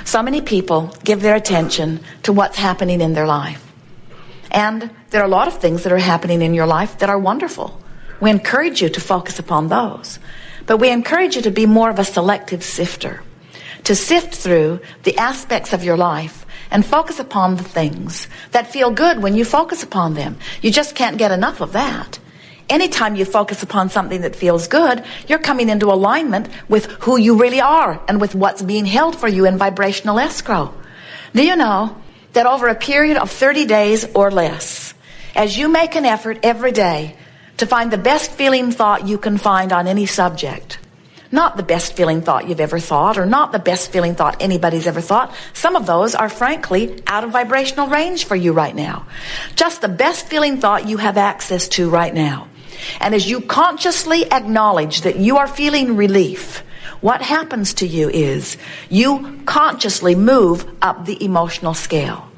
So many people give their attention to what's happening in their life. And there are a lot of things that are happening in your life that are wonderful. We encourage you to focus upon those. But we encourage you to be more of a selective sifter, to sift through the aspects of your life and focus upon the things that feel good when you focus upon them. You just can't get enough of that. Anytime you focus upon something that feels good, you're coming into alignment with who you really are and with what's being held for you in vibrational escrow. Do you know that over a period of 30 days or less, as you make an effort every day to find the best feeling thought you can find on any subject, not the best feeling thought you've ever thought, or not the best feeling thought anybody's ever thought. Some of those are frankly out of vibrational range for you right now. Just the best feeling thought you have access to right now. And as you consciously acknowledge that you are feeling relief, what happens to you is you consciously move up the emotional scale.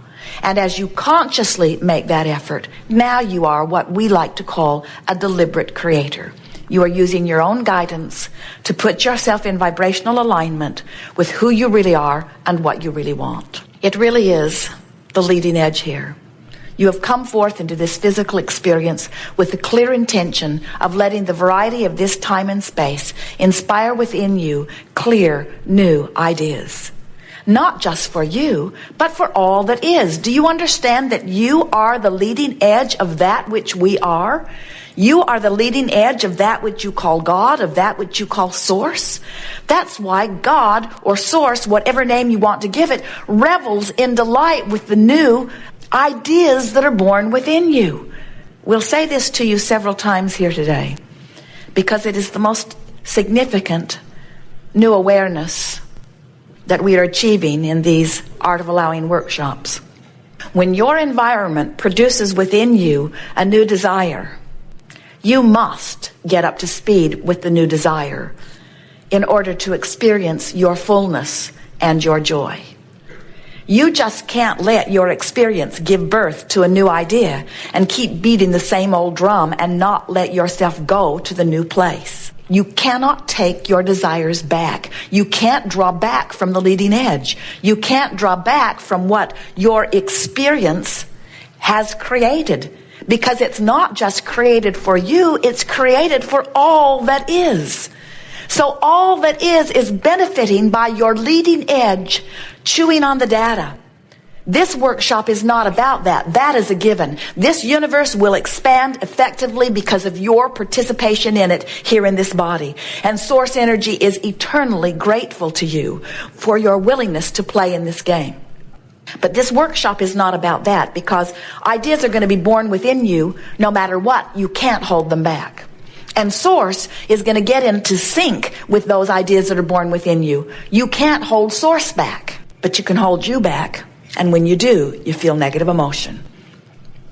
And as you consciously make that effort, now you are what we like to call a deliberate creator. You are using your own guidance to put yourself in vibrational alignment with who you really are and what you really want. It really is the leading edge here. You have come forth into this physical experience with the clear intention of letting the variety of this time and space inspire within you clear, new ideas. Not just for you, but for all that is. Do you understand that you are the leading edge of that which we are? You are the leading edge of that which you call God, of that which you call Source. That's why God or Source, whatever name you want to give it, revels in delight with the new ideas that are born within you. We'll say this to you several times here today because it is the most significant new awareness that we are achieving in these Art of Allowing workshops. When your environment produces within you a new desire, you must get up to speed with the new desire in order to experience your fullness and your joy. You just can't let your experience give birth to a new idea and keep beating the same old drum and not let yourself go to the new place. You cannot take your desires back. You can't draw back from the leading edge. You can't draw back from what your experience has created, because it's not just created for you, it's created for all that is. So all that is benefiting by your leading edge, chewing on the data. This workshop is not about that. That is a given. This universe will expand effectively because of your participation in it here in this body. And Source Energy is eternally grateful to you for your willingness to play in this game. But this workshop is not about that, because ideas are going to be born within you no matter what. You can't hold them back. And Source is going to get into sync with those ideas that are born within you. You can't hold Source back, but you can hold you back. And when you do, you feel negative emotion.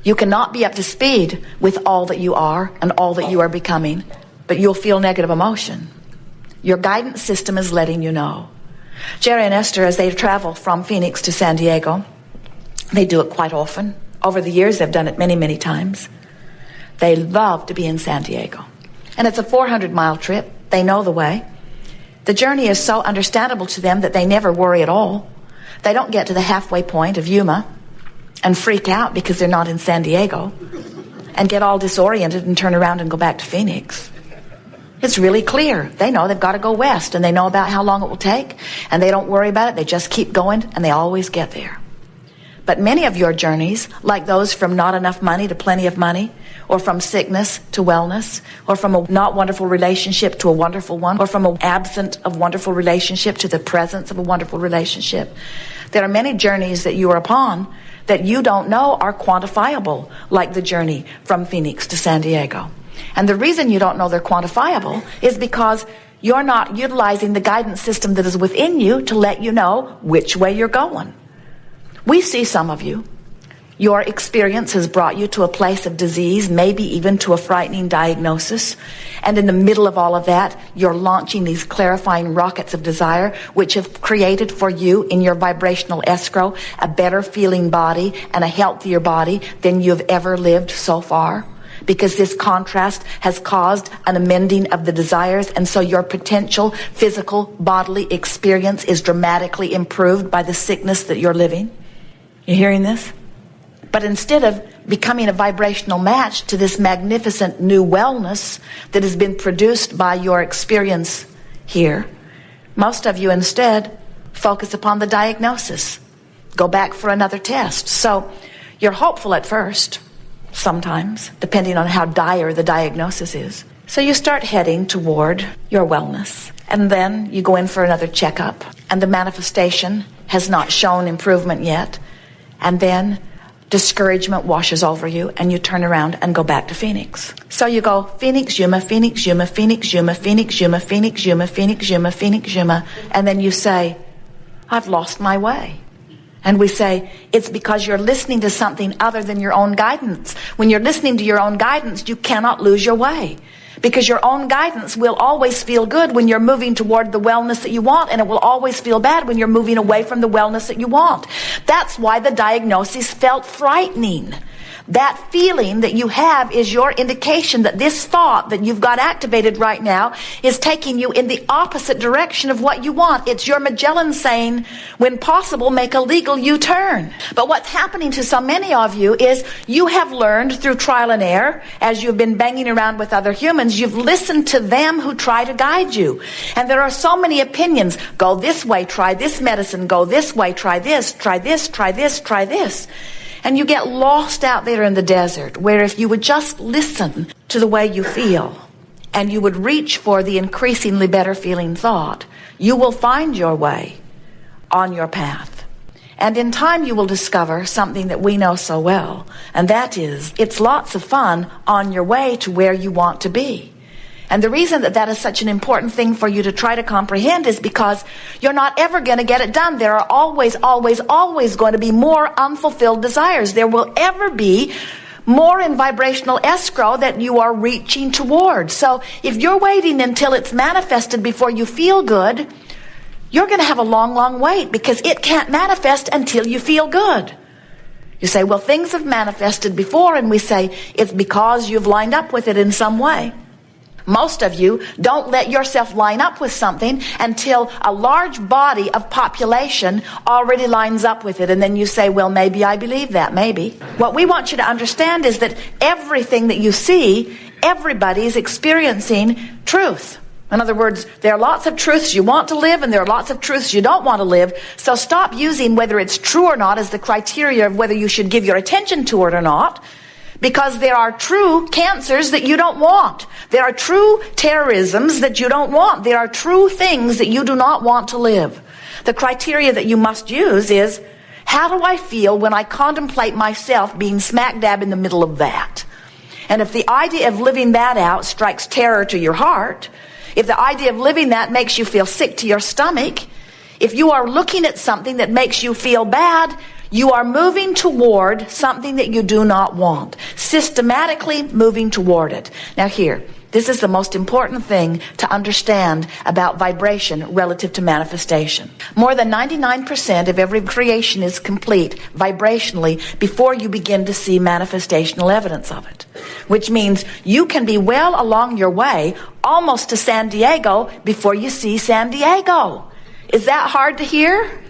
You cannot be up to speed with all that you are and all that you are becoming, but you'll feel negative emotion. Your guidance system is letting you know. Jerry and Esther, as they travel from Phoenix to San Diego, they do it quite often. Over the years, they've done it many, many times. They love to be in San Diego. And it's a 400-mile trip. They know the way. The journey is so understandable to them that they never worry at all. They don't get to the halfway point of Yuma and freak out because they're not in San Diego and get all disoriented and turn around and go back to Phoenix. It's really clear. They know they've got to go west, and they know about how long it will take, and they don't worry about it. They just keep going, and they always get there. But many of your journeys, like those from not enough money to plenty of money, or from sickness to wellness, or from a not wonderful relationship to a wonderful one, or from an absent of wonderful relationship to the presence of a wonderful relationship. There are many journeys that you are upon that you don't know are quantifiable, like the journey from Phoenix to San Diego. And the reason you don't know they're quantifiable is because you're not utilizing the guidance system that is within you to let you know which way you're going. We see some of you. Your experience has brought you to a place of disease, maybe even to a frightening diagnosis. And in the middle of all of that, you're launching these clarifying rockets of desire, which have created for you in your vibrational escrow a better feeling body and a healthier body than you've ever lived so far. because this contrast has caused an amending of the desires, and so your potential physical bodily experience is dramatically improved by the sickness that you're living? You hearing this? But instead of becoming a vibrational match to this magnificent new wellness that has been produced by your experience here, most of you instead focus upon the diagnosis. Go back for another test. So you're hopeful at first, sometimes, depending on how dire the diagnosis is. So you start heading toward your wellness. And then you go in for another checkup, and the manifestation has not shown improvement yet. And then discouragement washes over you, and you turn around and go back to Phoenix. So you go Phoenix, Yuma, Phoenix, Yuma, Phoenix, Yuma, Phoenix, Yuma, Phoenix, Yuma, Phoenix, Yuma, Phoenix, Yuma, and then you say, I've lost my way. And we say, it's because you're listening to something other than your own guidance. When you're listening to your own guidance, you cannot lose your way. Because your own guidance will always feel good when you're moving toward the wellness that you want, and it will always feel bad when you're moving away from the wellness that you want. That's why the diagnosis felt frightening. That feeling that you have is your indication that this thought that you've got activated right now is taking you in the opposite direction of what you want. It's your Magellan saying, when possible, make a legal U-turn. But what's happening to so many of you is you have learned through trial and error, as you've been banging around with other humans, you've listened to them who try to guide you. And there are so many opinions. Go this way, try this medicine. Go this way, try this, try this, try this, try this. And you get lost out there in the desert, where if you would just listen to the way you feel, and you would reach for the increasingly better feeling thought, you will find your way on your path. And in time you will discover something that we know so well, and that is, it's lots of fun on your way to where you want to be. And the reason that that is such an important thing for you to try to comprehend is because you're not ever going to get it done. There are always, always, always going to be more unfulfilled desires. There will ever be more in vibrational escrow that you are reaching toward. So if you're waiting until it's manifested before you feel good, you're going to have a long, long wait, because it can't manifest until you feel good. You say, well, things have manifested before, and we say, it's because you've lined up with it in some way. Most of you don't let yourself line up with something until a large body of population already lines up with it. And then you say, well, maybe I believe that, maybe. What we want you to understand is that everything that you see, everybody is experiencing truth. In other words, there are lots of truths you want to live, and there are lots of truths you don't want to live. So stop using whether it's true or not as the criteria of whether you should give your attention to it or not. Because there are true cancers that you don't want. There are true terrorisms that you don't want. There are true things that you do not want to live. The criteria that you must use is, how do I feel when I contemplate myself being smack dab in the middle of that? And if the idea of living that out strikes terror to your heart, if the idea of living that makes you feel sick to your stomach, if you are looking at something that makes you feel bad, you are moving toward something that you do not want. Systematically moving toward it. Now here, this is the most important thing to understand about vibration relative to manifestation. More than 99% of every creation is complete vibrationally before you begin to see manifestational evidence of it. Which means you can be well along your way, almost to San Diego, before you see San Diego. Is that hard to hear?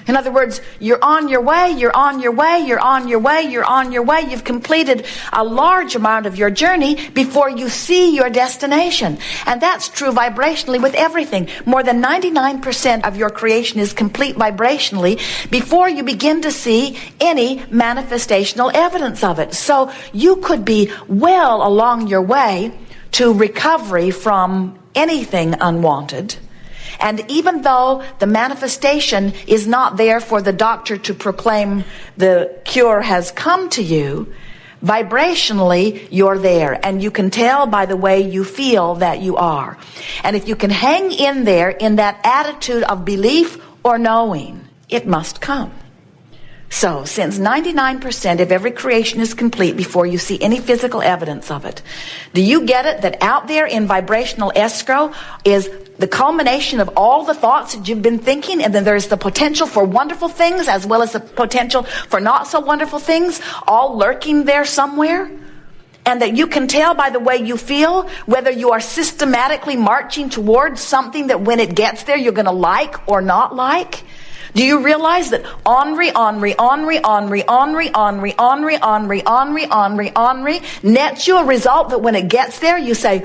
In other words, you're on your way, you're on your way, you're on your way, you're on your way. You've completed a large amount of your journey before you see your destination. And that's true vibrationally with everything. More than 99% of your creation is complete vibrationally before you begin to see any manifestational evidence of it. So you could be well along your way to recovery from anything unwanted. And even though the manifestation is not there for the doctor to proclaim the cure has come to you, vibrationally you're there. And you can tell by the way you feel that you are. And if you can hang in there in that attitude of belief or knowing, it must come. So, since 99% of every creation is complete before you see any physical evidence of it, do you get it that out there in vibrational escrow is the culmination of all the thoughts that you've been thinking, and then there's the potential for wonderful things as well as the potential for not so wonderful things, all lurking there somewhere? And that you can tell by the way you feel whether you are systematically marching towards something that when it gets there you're going to like or not like? Do you realize that Henri nets you a result that when it gets there you say,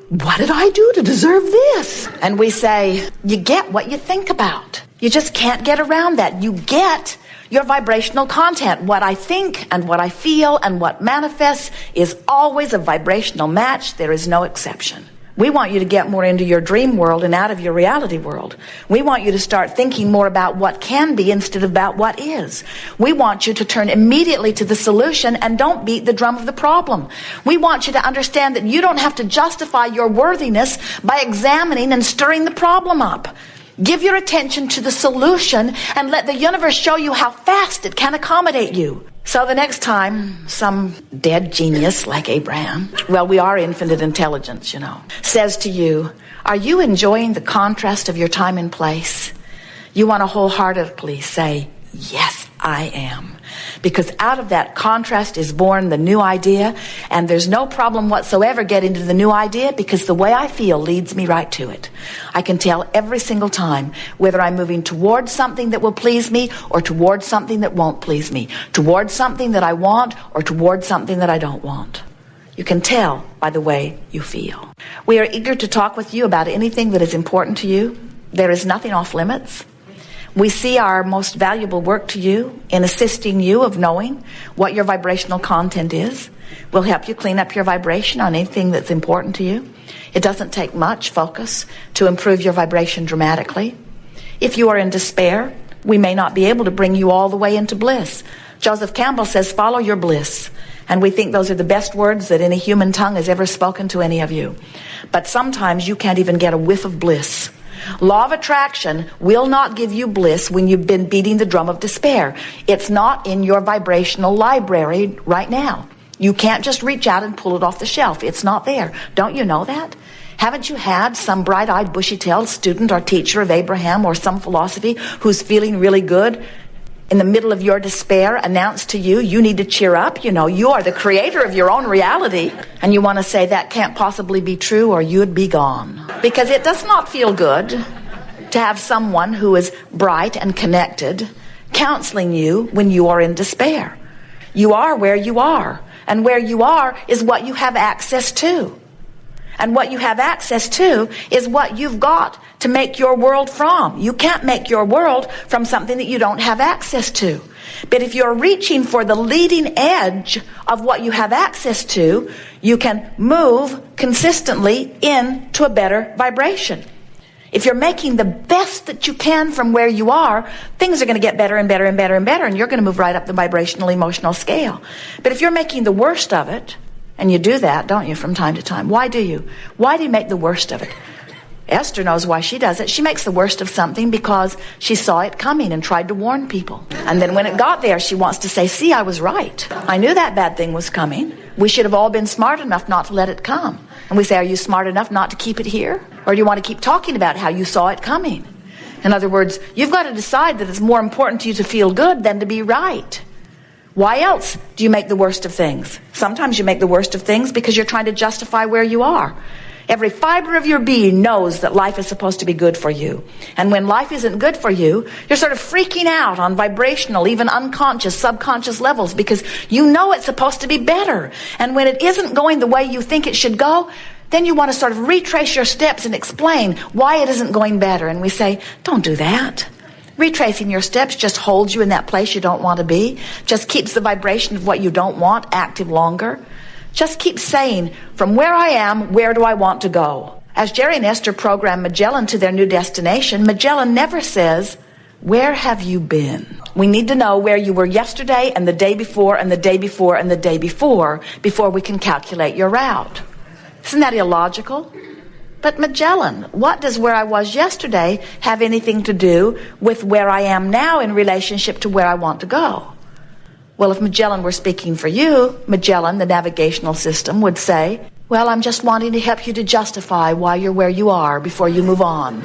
what did I do to deserve this? And we say, you get what you think about. You just can't get around that. You get your vibrational content. What I think and what I feel and what manifests is always a vibrational match. There is no exception. We want you to get more into your dream world and out of your reality world. We want you to start thinking more about what can be instead of about what is. We want you to turn immediately to the solution and don't beat the drum of the problem. We want you to understand that you don't have to justify your worthiness by examining and stirring the problem up. Give your attention to the solution and let the universe show you how fast it can accommodate you. So the next time some dead genius like Abraham, well, we are infinite intelligence, you know, says to you, are you enjoying the contrast of your time and place? You want to wholeheartedly say, yes, I am. Because out of that contrast is born the new idea, and there's no problem whatsoever getting to the new idea because the way I feel leads me right to it. I can tell every single time whether I'm moving towards something that will please me or towards something that won't please me, towards something that I want or towards something that I don't want. You can tell by the way you feel. We are eager to talk with you about anything that is important to you. There is nothing off limits. We see our most valuable work to you in assisting you of knowing what your vibrational content is. We'll help you clean up your vibration on anything that's important to you. It doesn't take much focus to improve your vibration dramatically. If you are in despair, we may not be able to bring you all the way into bliss. Joseph Campbell says, follow your bliss. And we think those are the best words that any human tongue has ever spoken to any of you. But sometimes you can't even get a whiff of bliss. Law of attraction will not give you bliss when you've been beating the drum of despair. It's not in your vibrational library right now. You can't just reach out and pull it off the shelf. It's not there. Don't you know that? Haven't you had some bright-eyed, bushy-tailed student or teacher of Abraham or some philosophy who's feeling really good in the middle of your despair announce to you, you need to cheer up? You know, you are the creator of your own reality. And you want to say that can't possibly be true or you'd be gone. Because it does not feel good to have someone who is bright and connected counseling you when you are in despair. You are where you are. And where you are is what you have access to. And what you have access to is what you've got to make your world from. You can't make your world from something that you don't have access to. But if you're reaching for the leading edge of what you have access to, you can move consistently into a better vibration. If you're making the best that you can from where you are, things are going to get better and better and better and better, and you're going to move right up the vibrational emotional scale. But if you're making the worst of it, and you do that, don't you, from time to time? Why do you? Why do you make the worst of it? Esther knows why she does it. She makes the worst of something because she saw it coming and tried to warn people. And then when it got there, she wants to say, see, I was right. I knew that bad thing was coming. We should have all been smart enough not to let it come. And we say, are you smart enough not to keep it here? Or do you want to keep talking about how you saw it coming? In other words, you've got to decide that it's more important to you to feel good than to be right. Why else do you make the worst of things? Sometimes you make the worst of things because you're trying to justify where you are. Every fiber of your being knows that life is supposed to be good for you. And when life isn't good for you, you're sort of freaking out on vibrational, even unconscious, subconscious levels because you know it's supposed to be better. And when it isn't going the way you think it should go, then you want to sort of retrace your steps and explain why it isn't going better. And we say, don't do that. Retracing your steps just holds you in that place you don't want to be. Just keeps the vibration of what you don't want active longer. Just keep saying, from where I am, where do I want to go? As Jerry and Esther program Magellan to their new destination, Magellan never says, where have you been? We need to know where you were yesterday and the day before and the day before and the day before we can calculate your route. Isn't that illogical? But Magellan, what does where I was yesterday have anything to do with where I am now in relationship to where I want to go? Well, if Magellan were speaking for you, Magellan, the navigational system, would say, well, I'm just wanting to help you to justify why you're where you are before you move on.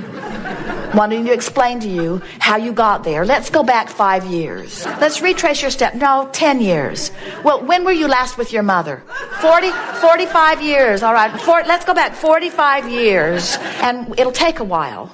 wanting to explain to you how you got there. Let's go back 5 years. Let's retrace your step. No, 10 years. Well, when were you last with your mother? 45 years. All right. Let's go back 45 years. And it'll take a while.